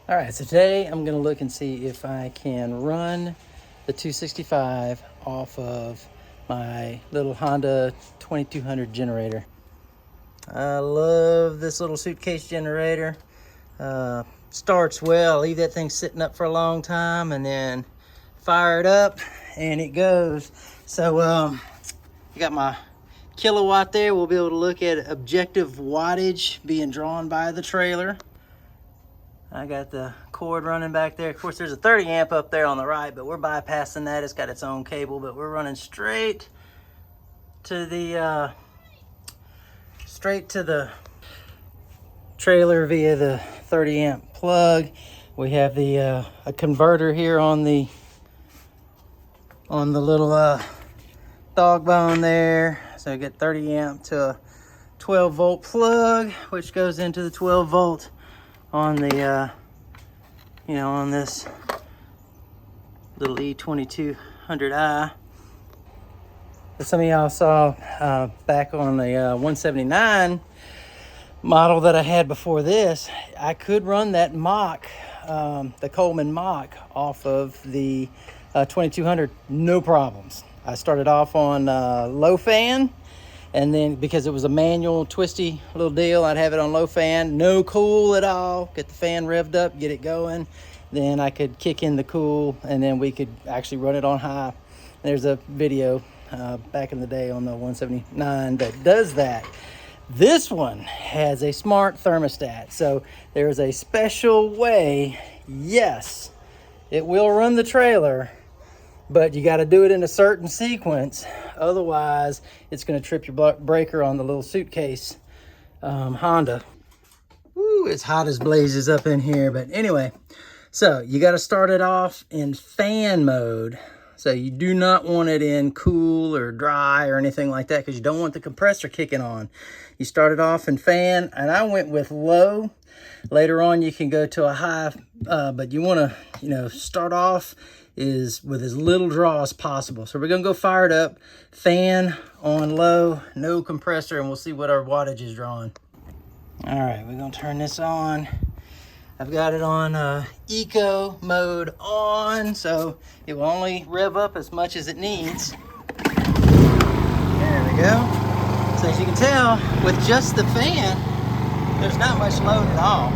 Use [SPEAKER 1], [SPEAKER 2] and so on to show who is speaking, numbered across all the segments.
[SPEAKER 1] All right, so today I'm gonna look and see if I can run the 265 off of my little Honda 2200 generator. I love this little suitcase generator. Starts well, leave that thing sitting up for a long time and then fire it up and it goes. So you got my kilowatt there. We'll be able to look at objective wattage being drawn by the trailer. I got the cord running back there. Of course, there's a 30 amp up there on the right, but we're bypassing that. It's got its own cable, but we're running straight to the trailer via the 30 amp plug. We have the a converter here on the little dog bone there. So I get 30 amp to a 12 volt plug, which goes into the 12 volt on the on this little E2200i. Some of y'all saw back on the 179 model that I had before this, I could run that Mach, the Coleman Mach, off of the 2200, no problems. I started off on low fan, and then because it was a manual twisty little deal, I'd have it on low fan, no cool at all, get the fan revved up, get it going. Then I could kick in the cool, and then we could actually run it on high. There's a video back in the day on the 179 that does that. This one has a smart thermostat, so there's a special way. Yes, it will run the trailer, but you got to do it in a certain sequence. Otherwise, it's going to trip your breaker on the little suitcase Honda. Woo, it's hot as blazes up in here. But anyway, so you got to start it off in fan mode. So you do not want it in cool or dry or anything like that, because you don't want the compressor kicking on. You start it off in fan, and I went with low. Later on, you can go to a high, but you want to, start off with as little draw as possible. So we're gonna go fire it up, fan on low, no compressor, and we'll see what our wattage is drawing. All right, we're gonna turn this on. I've got it on eco mode on, so it will only rev up as much as it needs. There we go. So as you can tell, with just the fan, there's not much load at all.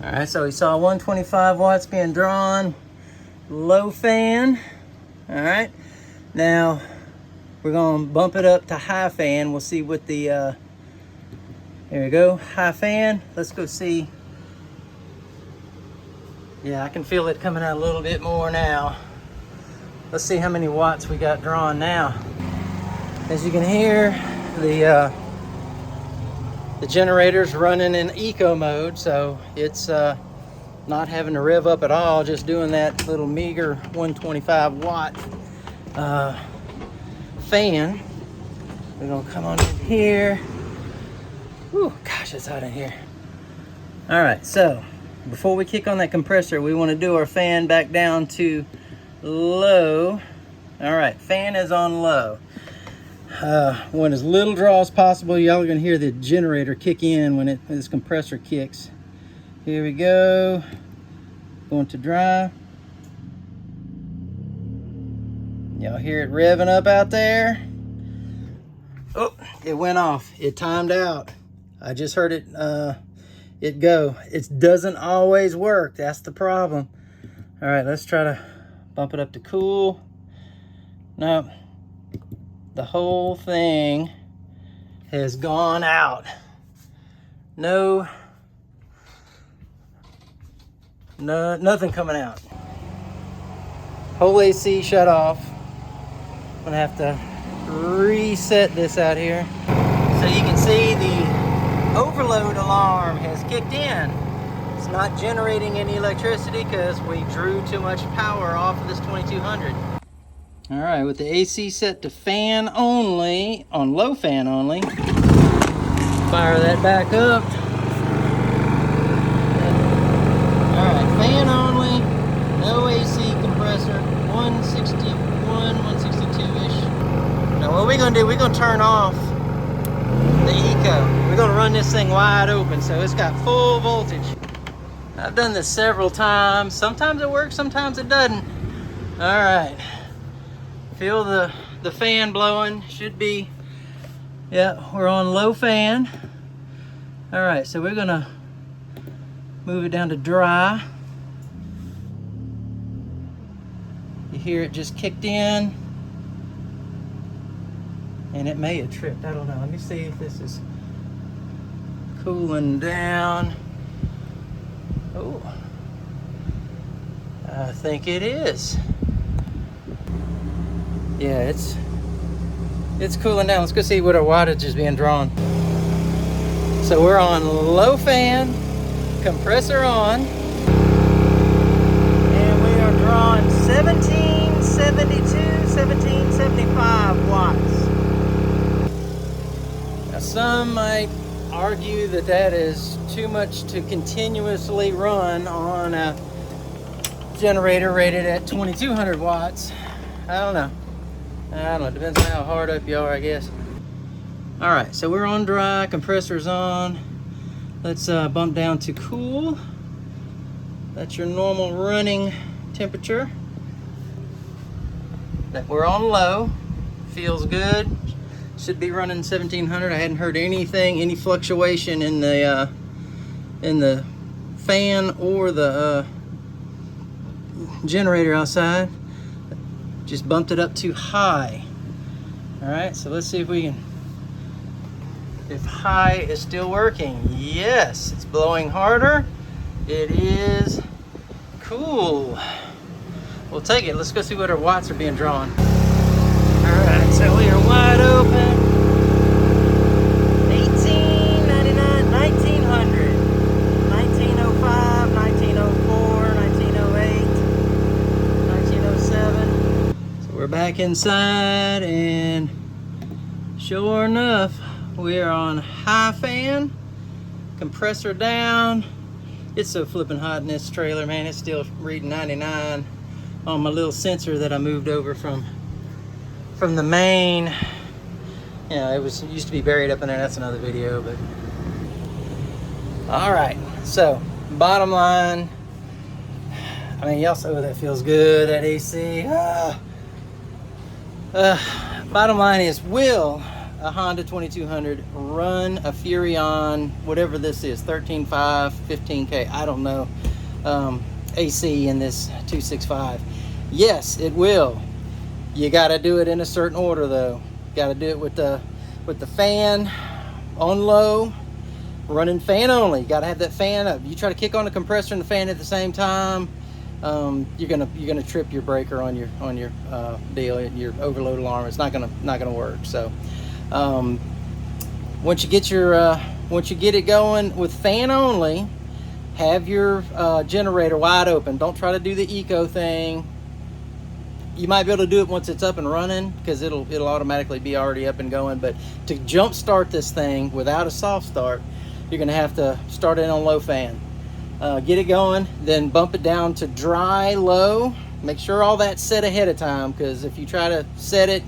[SPEAKER 1] All right, so we saw 125 watts being drawn, low fan. All right, now we're gonna bump it up to high fan. We'll see what the, there we go, high fan. Let's go see. Yeah, I can feel it coming out a little bit more now. Let's see how many watts we got drawn now. As you can hear, the generator's running in eco mode, so it's not having to rev up at all, just doing that little meager 125 watt fan. We're gonna come on in here. Whew, gosh, it's hot in here. All right, so before we kick on that compressor, we want to do our fan back down to low. All right, fan is on low. Want as little draw as possible. Y'all are gonna hear the generator kick in when this compressor kicks. Here we go. Going to dry. Y'all hear it revving up out there? Oh, it went off. It timed out. I just heard it go. It doesn't always work. That's the problem. All right, let's try to bump it up to cool. No, the whole thing has gone out. No, nothing coming out. Whole AC shut off. I'm gonna have to reset this out here. So you can see the overload alarm has kicked in. It's not generating any electricity because we drew too much power off of this 2200. All right, with the AC set to fan only, on low fan only, fire that back up. All right, fan only, no AC compressor, 161, 162-ish. Now what we're gonna do, we're gonna turn off the eco. We're gonna run this thing wide open so it's got full voltage. I've done this several times. Sometimes it works, sometimes it doesn't. All right, feel the fan blowing. Should be, yeah, we're on low fan. All right, so we're gonna move it down to dry. You hear it just kicked in, and it may have tripped. I don't know. Let me see if this is cooling down. Oh, I think it is. Yeah, it's cooling down. Let's go see what our wattage is being drawn. So we're on low fan, compressor on, and we are drawing 1772, 1775 watts. Now some might argue that that is too much to continuously run on a generator rated at 2200 watts. I don't know. Depends on how hard up you are, I guess. All right, so we're on dry, compressor's on. Let's bump down to cool. That's your normal running temperature. We're on low, feels good. Should be running 1700. I hadn't heard anything, any fluctuation in the fan or the generator outside. Just bumped it up too high. All right, so let's see if we can, if high is still working. Yes, it's blowing harder. It is cool. We'll take it. Let's go see what our watts are being drawn. All right, so we are wide open. 1899, 1900, 1905, 1904, 1908, 1907. So we're back inside, and sure enough, we're on high fan, compressor down. It's so flipping hot in this trailer, man. It's still reading 99 on my little sensor that I moved over from the main. Yeah, it used to be buried up in there. That's another video, but all right. So bottom line, I mean, y'all saw that feels good, that AC. Bottom line is, will a Honda 2200 run a Furrion, whatever this is, 13.5, 15K, I don't know, AC in this 265? Yes, it will. You got to do it in a certain order, though. Got to do it with the fan on low, running fan only. Got to have that fan up. You try to kick on the compressor and the fan at the same time, you're gonna trip your breaker on your deal, your overload alarm. It's not gonna work. So once you get it going with fan only, have your generator wide open. Don't try to do the eco thing. You might be able to do it once it's up and running, because it'll automatically be already up and going. But to jump start this thing without a soft start, you're gonna have to start it on low fan. Get it going, then bump it down to dry low. Make sure all that's set ahead of time, because if you try to set it,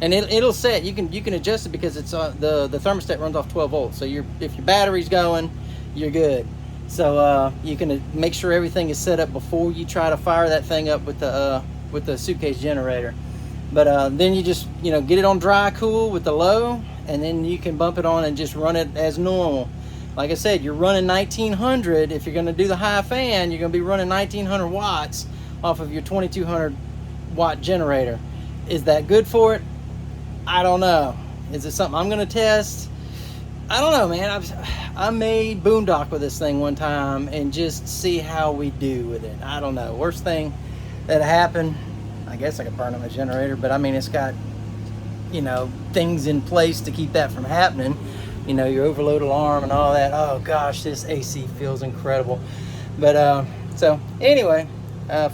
[SPEAKER 1] and it'll set, you can adjust it, because it's the thermostat runs off 12 volts. So if your battery's going, you're good. So you can make sure everything is set up before you try to fire that thing up with the suitcase generator. But then you just get it on dry cool with the low, and then you can bump it on and just run it as normal. Like I said, you're running 1900. If you're going to do the high fan, you're going to be running 1900 watts off of your 2200 watt generator. Is that good for it? I don't know. Is it something I'm going to test? I don't know, man. I made boondock with this thing one time and just see how we do with it. I don't know. Worst thing that happened, I guess I could burn up my generator, but I mean, it's got things in place to keep that from happening. Your overload alarm and all that. Oh gosh, this AC feels incredible. But so anyway,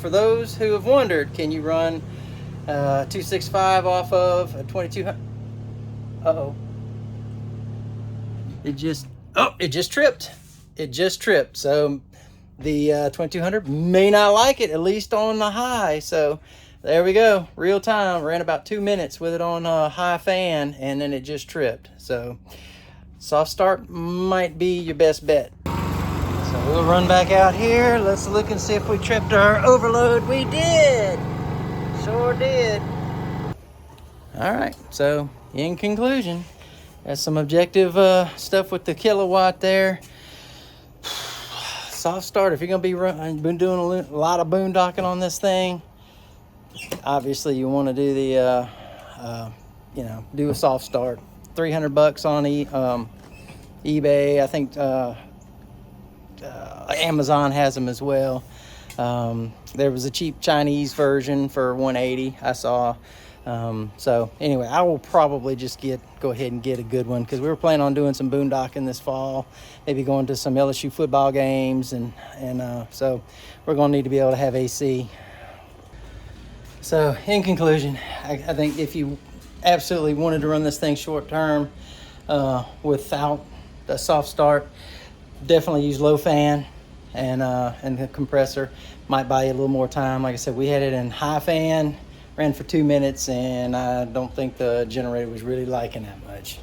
[SPEAKER 1] for those who have wondered, can you run 265 off of a 2200? It just tripped. It just tripped. So the 2200 may not like it, at least on the high. So there we go, real time. Ran about 2 minutes with it on high fan, and then it just tripped. So soft start might be your best bet. So So we'll run back out here. Let's look and see if we tripped our overload. We did. Sure did. All right, so in conclusion, that's some objective stuff with the kilowatt there. Soft start, if you're gonna been doing a lot of boondocking on this thing, obviously you want to do the do a soft start. $300 on eBay. I think Amazon has them as well. There was a cheap Chinese version for $180 I saw. So anyway, I will probably just go ahead and get a good one, because we were planning on doing some boondocking this fall, maybe going to some LSU football games, and so we're going to need to be able to have AC. So in conclusion, I think if you absolutely wanted to run this thing short term without the soft start, definitely use low fan and the compressor. Might buy you a little more time. Like I said, we had it in high fan, ran for 2 minutes, and I don't think the generator was really liking that much.